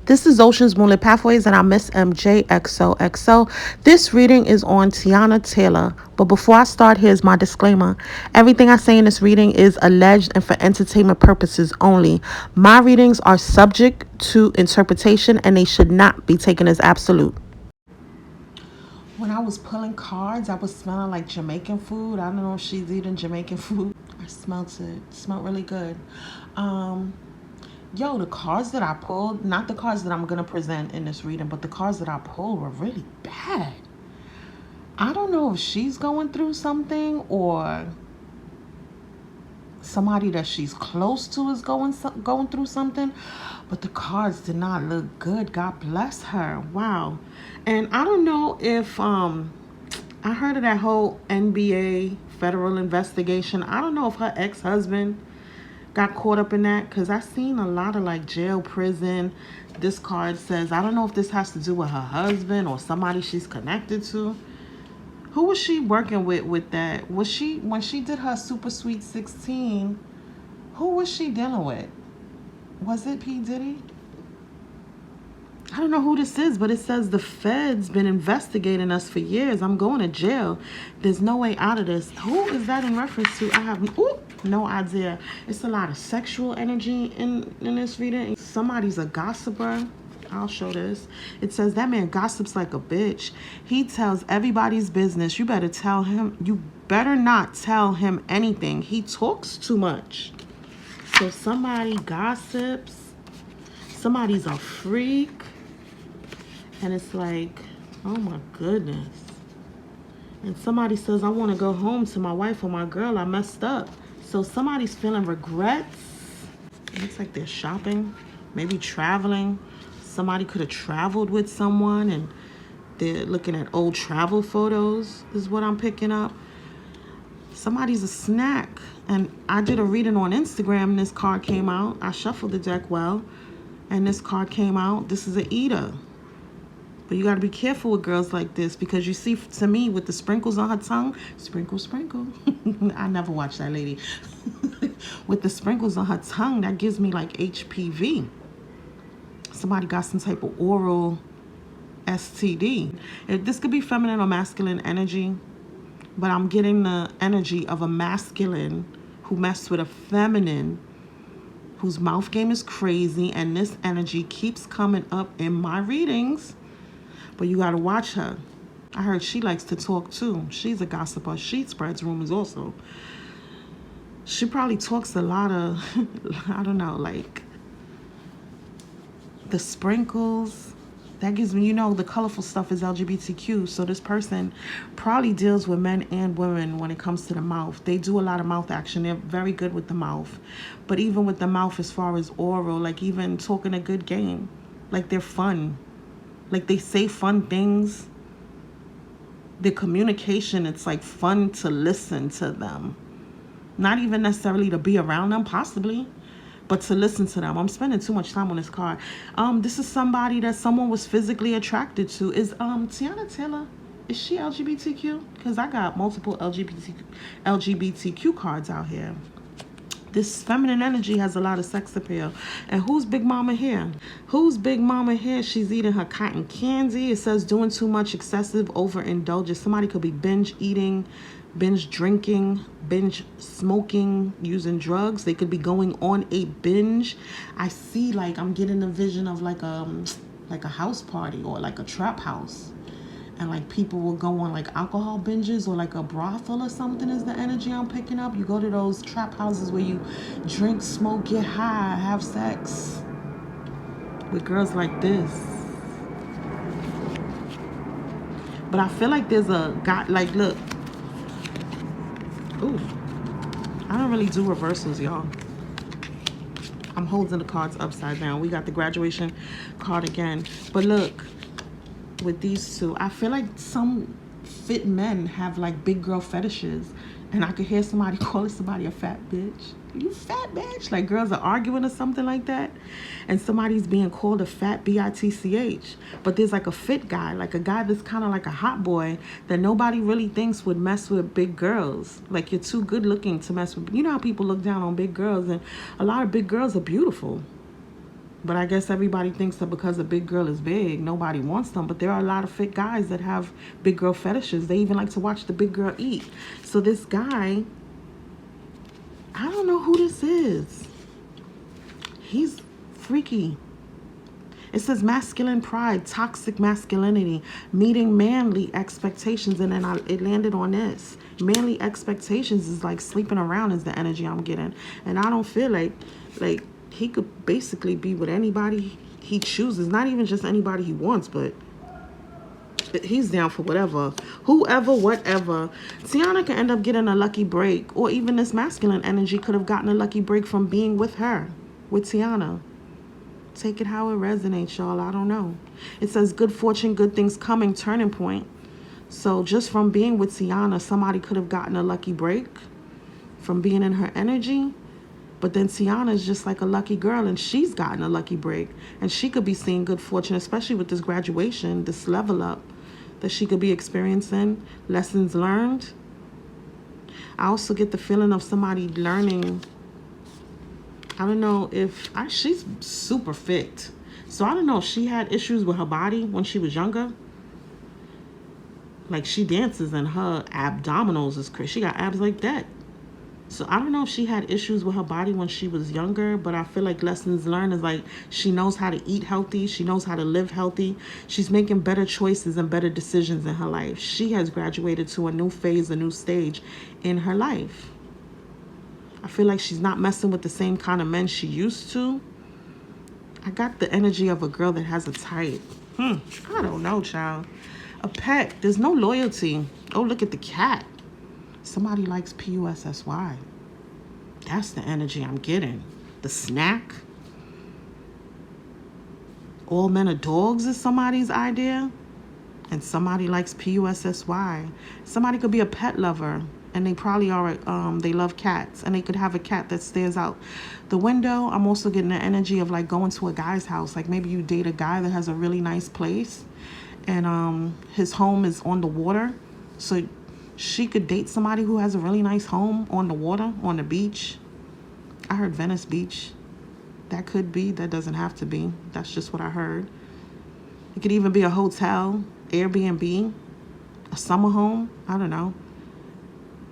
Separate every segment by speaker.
Speaker 1: This is Ocean's Moonlit Pathways, and I'm Miss MJXOXO. This reading is on Teyana Taylor. But before I start, here's my disclaimer. Everything I say in this reading is alleged and for entertainment purposes only. My readings are subject to interpretation, and they should not be taken as absolute. When I was pulling cards, I was smelling like Jamaican food. I don't know if she's eating Jamaican food. I smelled it. It smelled really good. Yo, the cards that I pulled, not the cards that I'm going to present in this reading, but the cards that I pulled were really bad. I don't know if she's going through something or somebody that she's close to is going through something, but the cards did not look good. God bless her. Wow. And I don't know if I heard of that whole NBA federal investigation. I don't know if her ex-husband got caught up in that, because I seen a lot of like jail, prison. This card says, I don't know if this has to do with her husband or somebody she's connected to. Who was she working with that? Was she, when she did her Super Sweet 16, who was she dealing with? Was it P. Diddy? I don't know who this is, but it says the feds been investigating us for years. I'm going to jail. There's no way out of this. Who is that in reference to? I have no idea. It's a lot of sexual energy in this reading. Somebody's a gossiper. I'll show this. It says that man gossips like a bitch. He tells everybody's business. You better tell him. You better not tell him anything. He talks too much. So somebody gossips. Somebody's a freak. And it's like, oh my goodness. And somebody says, I want to go home to my wife or my girl. I messed up. So somebody's feeling regrets. It looks like they're shopping, maybe traveling. Somebody could have traveled with someone and they're looking at old travel photos is what I'm picking up. Somebody's a snack. And I did a reading on Instagram and this card came out. I shuffled the deck well and this card came out. This is an eater. But you got to be careful with girls like this, because you see, to me, with the sprinkles on her tongue, sprinkle, sprinkle. I never watched that lady. With the sprinkles on her tongue, that gives me like HPV. Somebody got some type of oral STD. This could be feminine or masculine energy, but I'm getting the energy of a masculine who messed with a feminine whose mouth game is crazy, and this energy keeps coming up in my readings. But you got to watch her. I heard she likes to talk too. She's a gossiper. She spreads rumors also. She probably talks a lot of, I don't know, like the sprinkles. That gives me, the colorful stuff is LGBTQ. So this person probably deals with men and women when it comes to the mouth. They do a lot of mouth action. They're very good with the mouth. But even with the mouth, as far as oral, like even talking a good game, like they're fun. Like they say fun things. Their communication, it's like fun to listen to them. Not even necessarily to be around them, possibly, but to listen to them. I'm spending too much time on this card. This is somebody that someone was physically attracted to. Is Teyana Taylor, is she LGBTQ? Because I got multiple LGBTQ cards out here. This feminine energy has a lot of sex appeal. And who's Big Mama here? Who's Big Mama here? She's eating her cotton candy. It says doing too much, excessive, overindulgence. Somebody could be binge eating, binge drinking, binge smoking, using drugs. They could be going on a binge. I see, like, I'm getting a vision of like a house party or like a trap house. And like people will go on like alcohol binges or like a brothel or something is the energy I'm picking up. You go to those trap houses where you drink, smoke, get high, have sex with girls like this. But I feel like there's a guy, like, look. Ooh, I don't really do reversals, y'all. I'm holding the cards upside down. We got the graduation card again. But look. With these two, I feel like some fit men have like big girl fetishes, and I could hear somebody calling somebody a fat bitch. You fat bitch. Like girls are arguing or something like that, and somebody's being called a fat bitch. But there's like a fit guy, like a guy that's kind of like a hot boy that nobody really thinks would mess with big girls. Like you're too good looking to mess with. You know how people look down on big girls, and a lot of big girls are beautiful. But I guess everybody thinks that because a big girl is big, nobody wants them. But there are a lot of fit guys that have big girl fetishes. They even like to watch the big girl eat. So this guy, I don't know who this is. He's freaky. It says masculine pride, toxic masculinity, meeting manly expectations. And then it landed on this. Manly expectations is like sleeping around is the energy I'm getting. And I don't feel like he could basically be with anybody he chooses. Not even just anybody he wants, but he's down for whatever. Whoever, whatever. Teyana can end up getting a lucky break. Or even this masculine energy could have gotten a lucky break from being with her, with Teyana. Take it how it resonates, y'all. I don't know. It says good fortune, good things coming, turning point. So just from being with Teyana, somebody could have gotten a lucky break from being in her energy. But then Teyana is just like a lucky girl, and she's gotten a lucky break. And she could be seeing good fortune, especially with this graduation, this level up that she could be experiencing, lessons learned. I also get the feeling of somebody learning. I don't know if she's super fit. So I don't know if she had issues with her body when she was younger. Like she dances and her abdominals is crazy. She got abs like that. So I don't know if she had issues with her body when she was younger, but I feel like lessons learned is like she knows how to eat healthy. She knows how to live healthy. She's making better choices and better decisions in her life. She has graduated to a new phase, a new stage in her life. I feel like she's not messing with the same kind of men she used to. I got the energy of a girl that has a type. I don't know, child. A pet. There's no loyalty. Oh, look at the cat. Somebody likes PUSSY. That's the energy I'm getting. The snack. All men are dogs is somebody's idea. And somebody likes PUSSY. Somebody could be a pet lover. And they probably are, they love cats. And they could have a cat that stares out the window. I'm also getting the energy of like going to a guy's house. Like maybe you date a guy that has a really nice place. And his home is on the water. So she could date somebody who has a really nice home on the water, on the beach. I heard Venice Beach. That could be. That doesn't have to be. That's just what I heard. It could even be a hotel, Airbnb, a summer home. I don't know.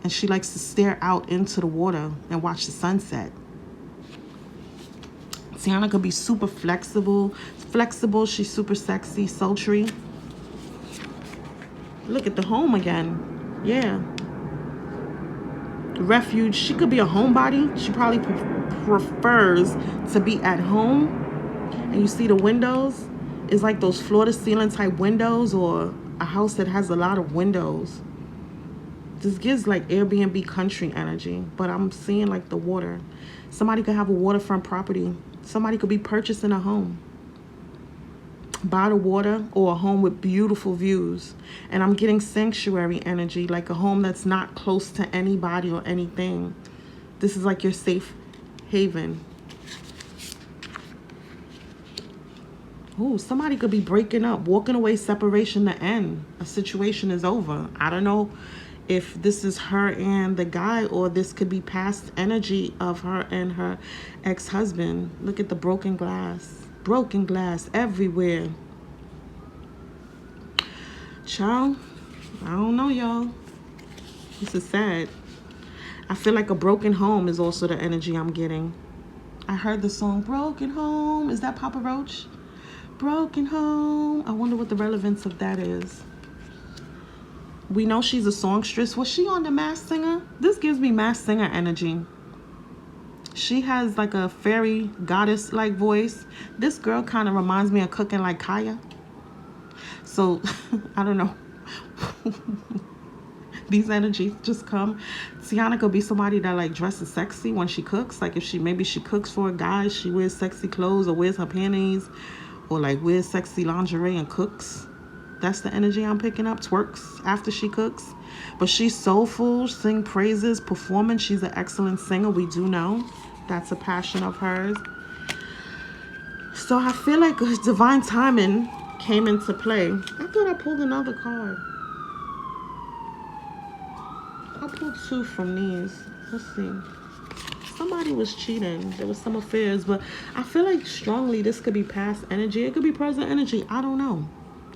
Speaker 1: And she likes to stare out into the water and watch the sunset. Teyana could be super flexible. She's super sexy, sultry. Look at the home again. Yeah. Refuge. She could be a homebody. She probably prefers to be at home. And you see the windows? It's like those floor-to-ceiling type windows or a house that has a lot of windows. This gives like Airbnb country energy, but I'm seeing like the water. Somebody could have a waterfront property. Somebody could be purchasing a home by the water or a home with beautiful views. And I'm getting sanctuary energy, like a home that's not close to anybody or anything. This is like your safe haven. Ooh, somebody could be breaking up, walking away, separation to end. A situation is over. I don't know if this is her and the guy, or this could be past energy of her and her ex-husband. Look at the broken glass. Broken glass everywhere. Child, I don't know, y'all. This is sad. I feel like a broken home is also the energy I'm getting. I heard the song Broken Home. Is that Papa Roach? Broken Home. I wonder what the relevance of that is. We know she's a songstress. Was she on The Masked Singer? This gives me Masked Singer energy. She has like a fairy goddess-like voice. This girl kind of reminds me of Cooking Like Kaya. So, I don't know. These energies just come. Teyana could be somebody that like dresses sexy when she cooks. Like if maybe she cooks for a guy, she wears sexy clothes or wears her panties or like wears sexy lingerie and cooks. That's the energy I'm picking up. Twerks after she cooks. But she's soulful, sing praises, performance. She's an excellent singer. We do know. That's a passion of hers. So I feel like divine timing came into play. I thought I pulled another card. I pulled two from these. Let's see. somebody was cheating. There was some affairs, but I feel like strongly this could be past energy. It could be present energy. I don't know.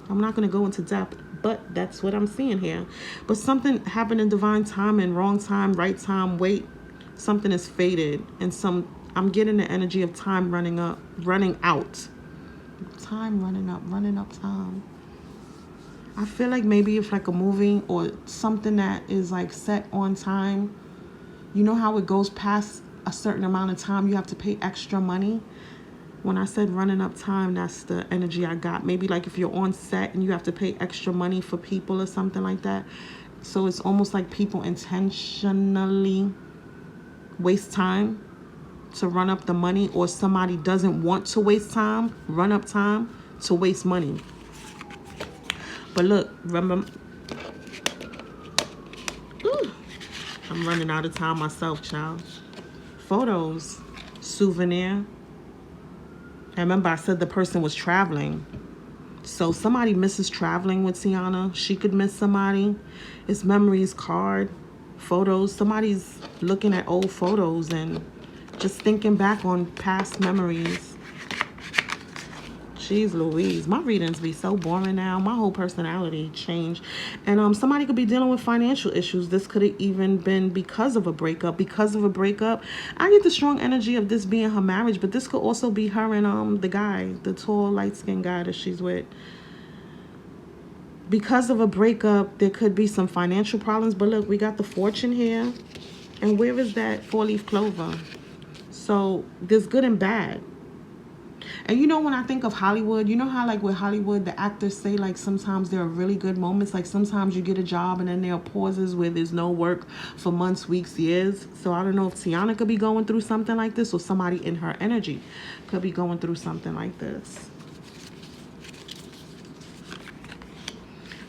Speaker 1: I'm not going to go into depth, but that's what I'm seeing here. But something happened in divine time and wrong time, right time, wait. Something is faded, and I'm getting the energy of time running out. Time running up time. I feel like maybe if like a movie or something that is like set on time, you know how it goes past a certain amount of time, you have to pay extra money. When I said running up time, that's the energy I got. Maybe like if you're on set and you have to pay extra money for people or something like that. So it's almost like people intentionally waste time to run up the money, or somebody doesn't want to waste time, run up time to waste money. But look, remember, I'm running out of time myself, child. Photos, souvenir. I remember I said the person was traveling. So somebody misses traveling with Teyana. She could miss somebody. It's memories, card, photos. Somebody's looking at old photos and just thinking back on past memories. Jeez Louise, my readings be so boring now. My whole personality changed. And somebody could be dealing with financial issues. This could have even been because of a breakup. I get the strong energy of this being her marriage, but this could also be her and the guy, the tall, light-skinned guy that she's with. Because of a breakup, there could be some financial problems. But look, we got the fortune here. And where is that four-leaf clover? So there's good and bad. And you know, when I think of Hollywood, you know how like with Hollywood, the actors say like sometimes there are really good moments. Like sometimes you get a job and then there are pauses where there's no work for months, weeks, years. So I don't know if Teyana could be going through something like this, or somebody in her energy could be going through something like this.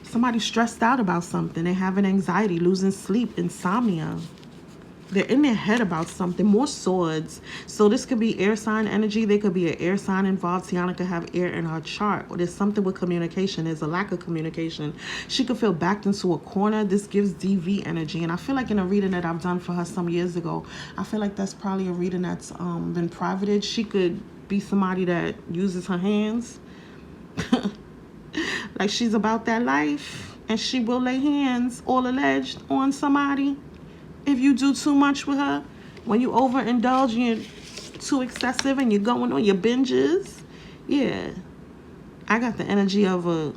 Speaker 1: Somebody's stressed out about something. They're having anxiety, losing sleep, insomnia. They're in their head about something. More swords. So this could be air sign energy. There could be an air sign involved. Teyana could have air in her chart. Or there's something with communication. There's a lack of communication. She could feel backed into a corner. This gives DV energy. And I feel like in a reading that I've done for her some years ago, I feel like that's probably a reading that's been privated. She could be somebody that uses her hands. Like she's about that life. And she will lay hands, all alleged, on somebody. If you do too much with her, when you overindulge and you're too excessive and you're going on your binges, yeah. I got the energy of a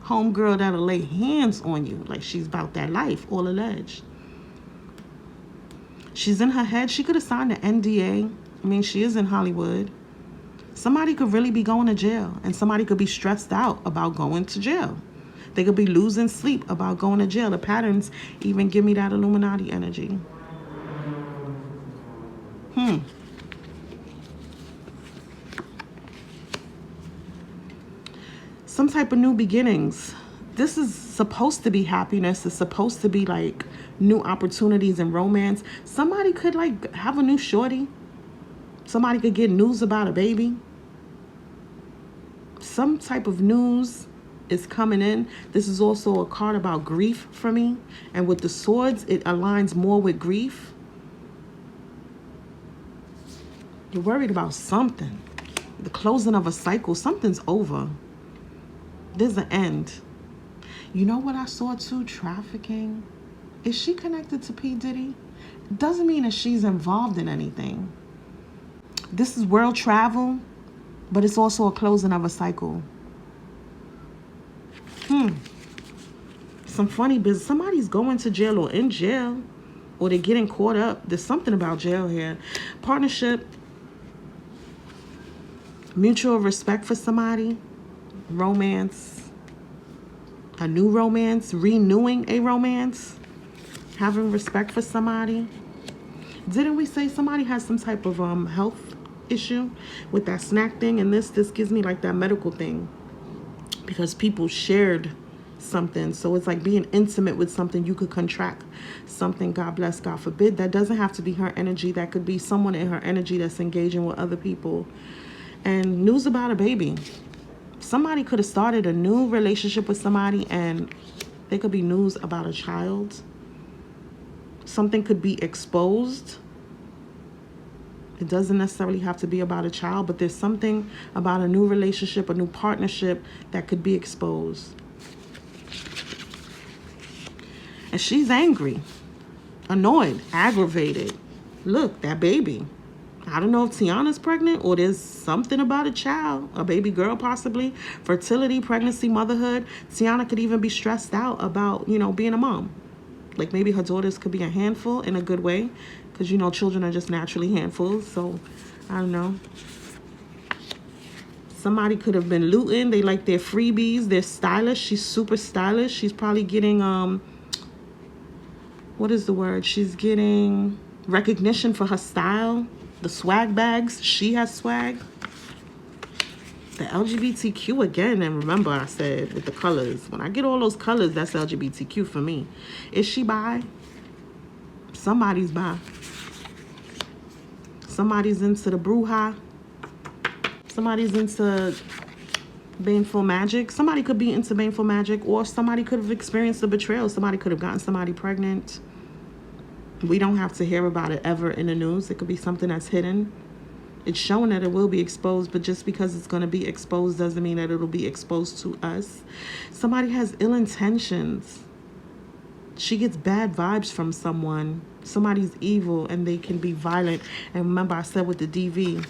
Speaker 1: homegirl that'll lay hands on you. Like she's about that life, all alleged. She's in her head. She could have signed an NDA. I mean, she is in Hollywood. Somebody could really be going to jail, and somebody could be stressed out about going to jail. They could be losing sleep about going to jail. The patterns even give me that Illuminati energy. Some type of new beginnings. This is supposed to be happiness. It's supposed to be like new opportunities and romance. Somebody could like have a new shorty. Somebody could get news about a baby. Some type of news is coming in. This is also a card about grief for me. And with the swords, it aligns more with grief. You're worried about something. The closing of a cycle. Something's over. There's an end. You know what I saw too? Trafficking. Is she connected to P. Diddy? Doesn't mean that she's involved in anything. This is world travel, but it's also a closing of a cycle. Some funny business. Somebody's going to jail or in jail, or they're getting caught up. There's something about jail here. Partnership, mutual respect for somebody, romance, a new romance, renewing a romance, having respect for somebody. Didn't we say somebody has some type of health issue with that snack thing? And this gives me like that medical thing, because people shared something. So it's like being intimate with something. You could contract something, God bless, God forbid. That doesn't have to be her energy. That could be someone in her energy that's engaging with other people. And news about a baby. Somebody could have started a new relationship with somebody, and there could be news about a child. Something could be exposed. It doesn't necessarily have to be about a child, but there's something about a new relationship, a new partnership that could be exposed. And she's angry, annoyed, aggravated. Look, that baby. I don't know if Teyana's pregnant or there's something about a child, a baby girl possibly, fertility, pregnancy, motherhood. Teyana could even be stressed out about, being a mom. Like maybe her daughters could be a handful in a good way because, children are just naturally handfuls. So, I don't know. Somebody could have been looting. They like their freebies. They're stylish. She's super stylish. She's probably getting, what is the word? She's getting recognition for her style. The swag bags. She has swag. The LGBTQ again. And remember I said with the colors. When I get all those colors, that's LGBTQ for me. Is she bi? Somebody's bi. Somebody's into the brouhaha. Somebody's into baneful magic. Somebody could be into baneful magic, or somebody could have experienced a betrayal. Somebody could have gotten somebody pregnant. We don't have to hear about it ever in the news. It could be something that's hidden. It's showing that it will be exposed, but just because it's going to be exposed doesn't mean that it'll be exposed to us. Somebody has ill intentions. She gets bad vibes from someone. Somebody's evil and they can be violent. And remember I said with the DV,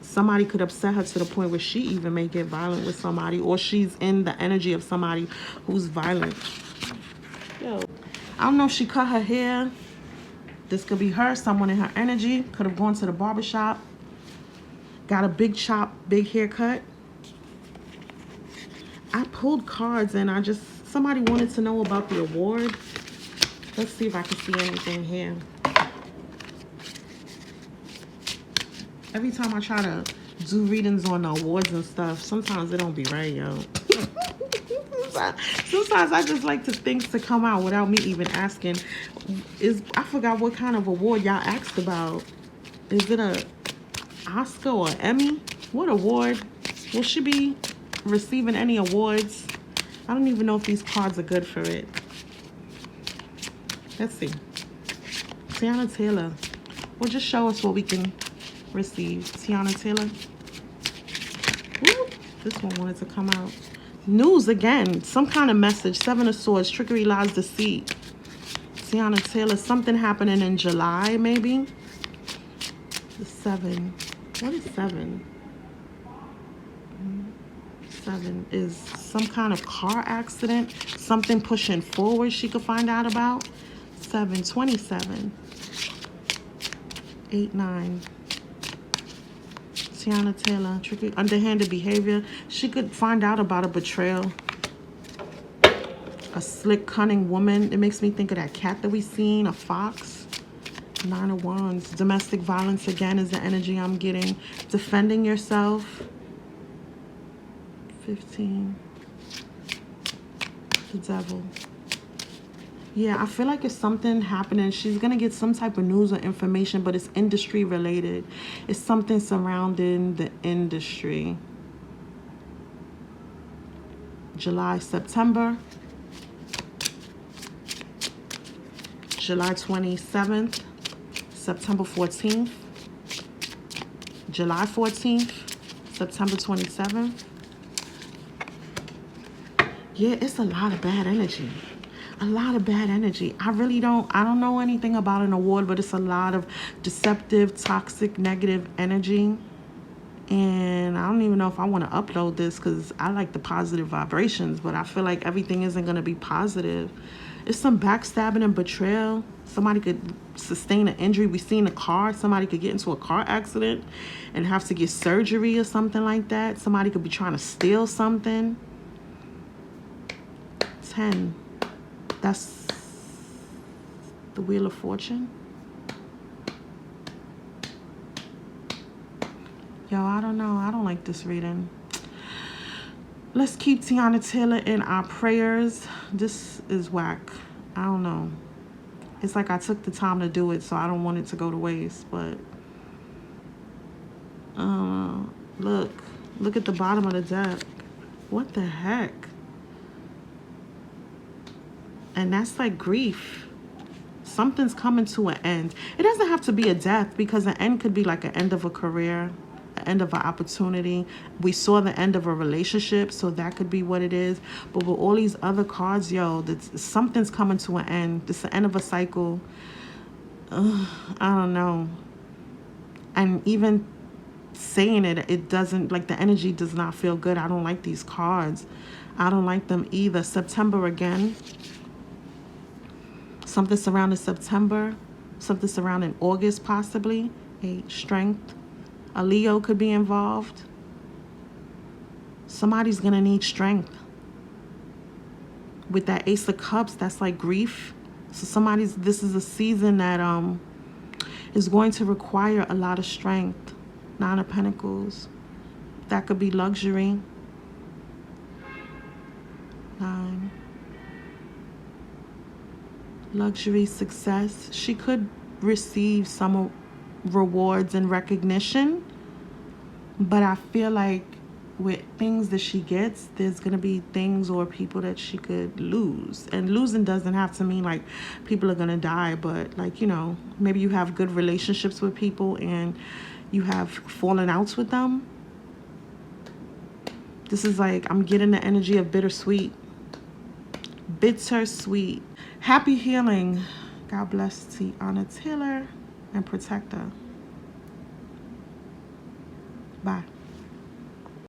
Speaker 1: somebody could upset her to the point where she even may get violent with somebody, or she's in the energy of somebody who's violent. Yo, I don't know if she cut her hair. This could be her, someone in her energy. Could have gone to the barbershop. Got a big chop, big haircut. I pulled cards and somebody wanted to know about the award. Let's see if I can see anything here. Every time I try to do readings on the awards and stuff, sometimes it don't be right, yo. Sometimes I just like things to come out without me even asking. I forgot what kind of award y'all asked about. Is it a Oscar or Emmy? What award? Will she be receiving any awards? I don't even know if these cards are good for it. Let's see. Teyana Taylor. Well, just show us what we can receive. Teyana Taylor. Woo, this one wanted to come out. News again. Some kind of message. Seven of Swords. Trickery, lies, deceit. Teyana Taylor. Something happening in July, maybe. The 7. What is 7? 7 is some kind of car accident. Something pushing forward she could find out about. 7, 27. 8, 9. Teyana Taylor, tricky, underhanded behavior. She could find out about a betrayal. A slick, cunning woman. It makes me think of that cat that we seen, a fox. 9 of Wands. Domestic violence again is the energy I'm getting. Defending yourself. 15. The Devil. Yeah, I feel like it's something happening. She's going to get some type of news or information, but it's industry related. It's something surrounding the industry. July, September. July 27th. September 14th. July 14th. September 27th. Yeah, it's a lot of bad energy. A lot of bad energy. I don't know anything about an award, but it's a lot of deceptive, toxic, negative energy. And I don't even know if I want to upload this because I like the positive vibrations, but I feel like everything isn't going to be positive. It's some backstabbing and betrayal. Somebody could sustain an injury. We seen a car. Somebody could get into a car accident and have to get surgery or something like that. Somebody could be trying to steal something. 10. That's the Wheel of Fortune. Yo, I don't know. I don't like this reading. Let's keep Teyana Taylor in our prayers. This is whack. I don't know. It's like I took the time to do it, so I don't want it to go to waste. But look at the bottom of the deck. What the heck? And that's like grief. something's coming to an end. It doesn't have to be a death, because an end could be like an end of a career, an end of an opportunity. We saw the end of a relationship, so that could be what it is. But with all these other cards, yo, something's coming to an end. It's the end of a cycle. I don't know. And even saying it, it doesn't, like, the energy does not feel good. I don't like these cards. I don't like them either. September again. Something surrounding September. Something surrounding August, possibly. Strength. A Leo could be involved. Somebody's going to need strength. With that Ace of Cups, that's like grief. So this is a season that is going to require a lot of strength. Nine of Pentacles. That could be luxury. 9. Luxury, success. She could receive some rewards and recognition, but I feel like with things that she gets, there's gonna be things or people that she could lose. And losing doesn't have to mean like people are gonna die, but like, you know, maybe you have good relationships with people and you have fallen outs with them. This is like, I'm getting the energy of bittersweet. Bittersweet. Happy healing. God bless Teyana Taylor and protect her. Bye.